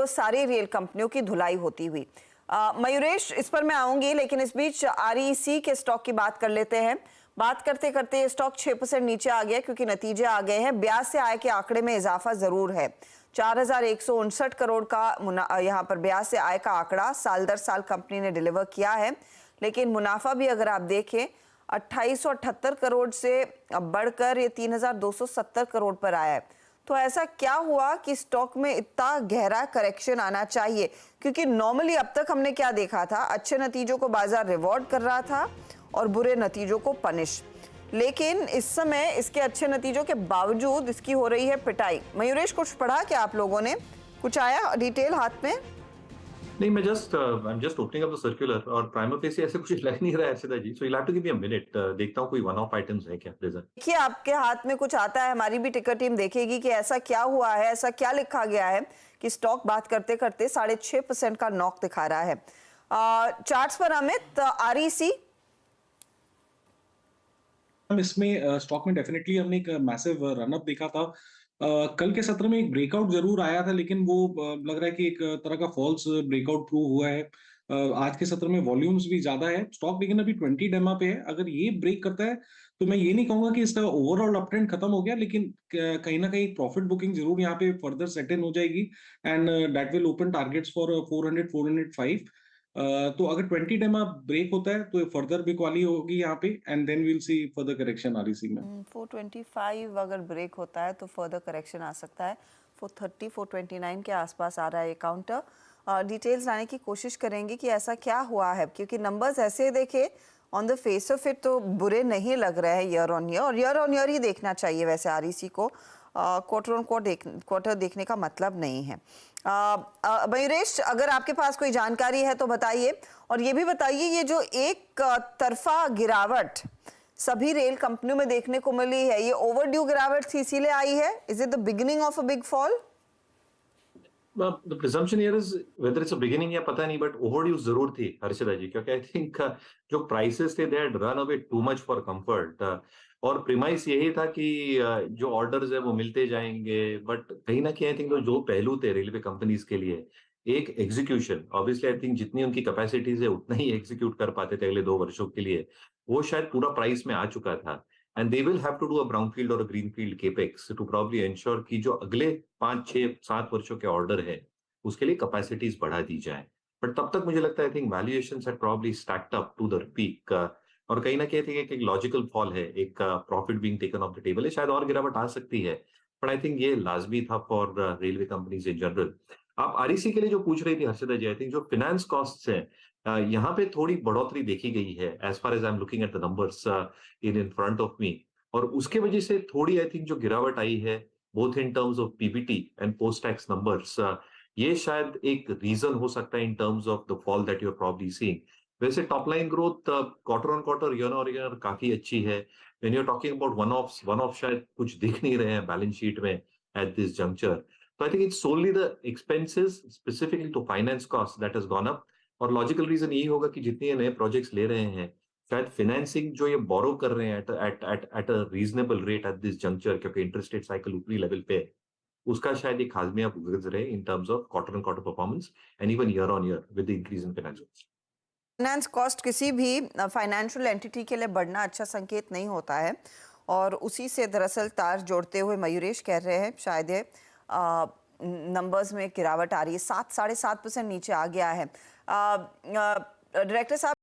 रोज सारी रेल कंपनियों की धुलाई होती हुई। मयूरेश, इस पर मैं आऊंगी, लेकिन इस बीच आरईसी के स्टॉक की बात कर लेते हैं। बात करते करते स्टॉक 6% नीचे आ गया क्योंकि नतीजे आ गए हैं। ब्याज से आय के आंकड़े में इजाफा जरूर है। 4159 करोड़ का यहाँ पर ब्याज से आय का आंकड़ा साल दर साल कंपनी ने डिलीवर किया है, लेकिन मुनाफा भी अगर आप देखें 2878 करोड़ से बढ़कर ये 3270 करोड़ पर आया है। तो ऐसा क्या हुआ कि स्टॉक में इतना गहरा करेक्शन आना चाहिए? क्योंकि नॉर्मली अब तक हमने क्या देखा था, अच्छे नतीजों को बाजार रिवॉर्ड कर रहा था और बुरे नतीजों को पनिश। लेकिन इस समय इसके अच्छे नतीजों के बावजूद इसकी हो रही है पिटाई। मयूरेश, कुछ पढ़ा क्या आप लोगों ने? कुछ आया डिटेल हाथ में? नहीं, मैं I am just opening up the circular और प्राइमा फेसी ऐसे कुछ लग नहीं रहा है Arshita ji, so you have to give me a minute. देखता हूँ कोई वन ऑफ आइटम्स है क्या प्रेजेंट। देखिए, आपके हाथ में कुछ आता है, हमारी भी टिकर टीम देखेगी कि ऐसा क्या हुआ है, ऐसा क्या लिखा गया है कि स्टॉक बात करते करते 6.5% का नॉक दिखा रहा है। चार्ट्स पर अमित, आरईसी इसमें स्टॉक में डेफिनेटली हमने एक मैसिव रन अप देखा था। कल के सत्र में एक ब्रेकआउट जरूर आया था, लेकिन वो लग रहा है कि एक तरह का फॉल्स ब्रेकआउट प्रूव हुआ है। आज के सत्र में वॉल्यूम्स भी ज्यादा है, स्टॉक लेकिन अभी 20 डेमा पे है। अगर ये ब्रेक करता है तो मैं ये नहीं कहूंगा कि इसका ओवरऑल अप ट्रेंड खत्म हो गया, लेकिन कहीं ना कहीं प्रॉफिट बुकिंग जरूर यहाँ पे फर्दर सेट इन हो जाएगी and that will open targets for 400 405। तो अगर 20 डेमा ब्रेक होता है तो फर्दर बिक वाली होगी यहाँ पे and then we'll see further correction REC में। 425 अगर ब्रेक होता है तो फर्दर करेक्शन आ सकता है। 430 429 के आसपास आ रहा है ये काउंटर। डिटेल्स लाने की कोशिश करेंगे कि ऐसा क्या हुआ है, क्योंकि नंबर्स ऐसे देखे on the face of it तो बुरे नहीं लग रहे हैं ईयर ऑन ईयर, और ईयर ऑन ईयर ही देखना चाहिए वैसे आरईसी को। क्वार्टर ऑन क्वार्टर देखने का मतलब नहीं है। मयूरेश, अगर आपके पास कोई जानकारी है तो बताइए, और ये भी बताइए ये जो एक तरफा गिरावट सभी रेल कंपनियों में देखने को मिली है, ये ओवरड्यू गिरावट थी इसीलिए आई है? Is it the beginning of a big fall? The presumption here is whether it's a beginning या पता नहीं, बट ओवरड्यू जरूर थी हर्षिता जी, क्योंकि आई थिंक जो प्राइसेस थे they had run away too much for comfort. और प्रीमाइस यही था कि जो ऑर्डर्स है वो मिलते जाएंगे, बट कहीं ना कहीं आई थिंक जो पहलू थे रेलवे कंपनीज के लिए, एक एग्जीक्यूशन, ऑब्वियसली आई थिंक जितनी उनकी कैपेसिटीज है उतना ही एग्जीक्यूट कर पाते थे अगले 2 वर्षों के लिए, वो शायद पूरा प्राइस में आ चुका था। And they will have to do a brownfield और a greenfield capex to probably ensure कि जो अगले 5 6 7 वर्षों के ऑर्डर है उसके लिए कैपेसिटीज बढ़ा दी जाए। बट तब तक मुझे लगता है I think valuations had probably stacked up to the peak, और कहीं ना कहीं एक लॉजिकल फॉल है, एक profit being taken off the table है, शायद और गिरावट आ सकती है, बट आई थिंक ये लाजमी था for railway companies in general. आप आरईसी के लिए जो पूछ रही थी हर्षिता जी, आई थिंक जो फाइनेंस कॉस्ट है यहाँ पे थोड़ी बढ़ोतरी देखी गई है as far as I am looking at the numbers in front of me, और उसके वजह से थोड़ी आई थिंक जो गिरावट आई है both in terms of PBT and post tax numbers, ये शायद एक रीजन हो सकता है in terms of the fall that you are probably seeing. वैसे top line growth quarter on quarter year on year काफी अच्छी है। When you are talking about one of शायद कुछ दिख नहीं रहे हैं बैलेंस शीट में एट दिस जंक्चर। तो I think it's solely the expenses specifically to finance cost that has gone up, और लॉजिकल रीजन यही होगा कि जितने नए प्रोजेक्ट्स ले रहे हैं शायद फाइनेंसिंग जो ये बोरो कर रहे हैं at a reasonable rate at this juncture, क्योंकि इंटरेस्ट रेट साइकिल ऊपरी लेवल पे है, उसका शायद एक हाजमे आप गुजरे इन terms of quarter on quarter performance and even year on year with the increase in finance. Finance cost किसी भी फाइनेंशियल एंटिटी के लिए बढ़ना अच्छा संकेत नहीं होता है, और उसी से दरअसल तार जोड़ते हुए मयूरेश कह रहे हैं शायद ये नंबर्स में गिरावट आ रही है। 7 साढ़े 7% नीचे आ गया है। डायरेक्टर साहब,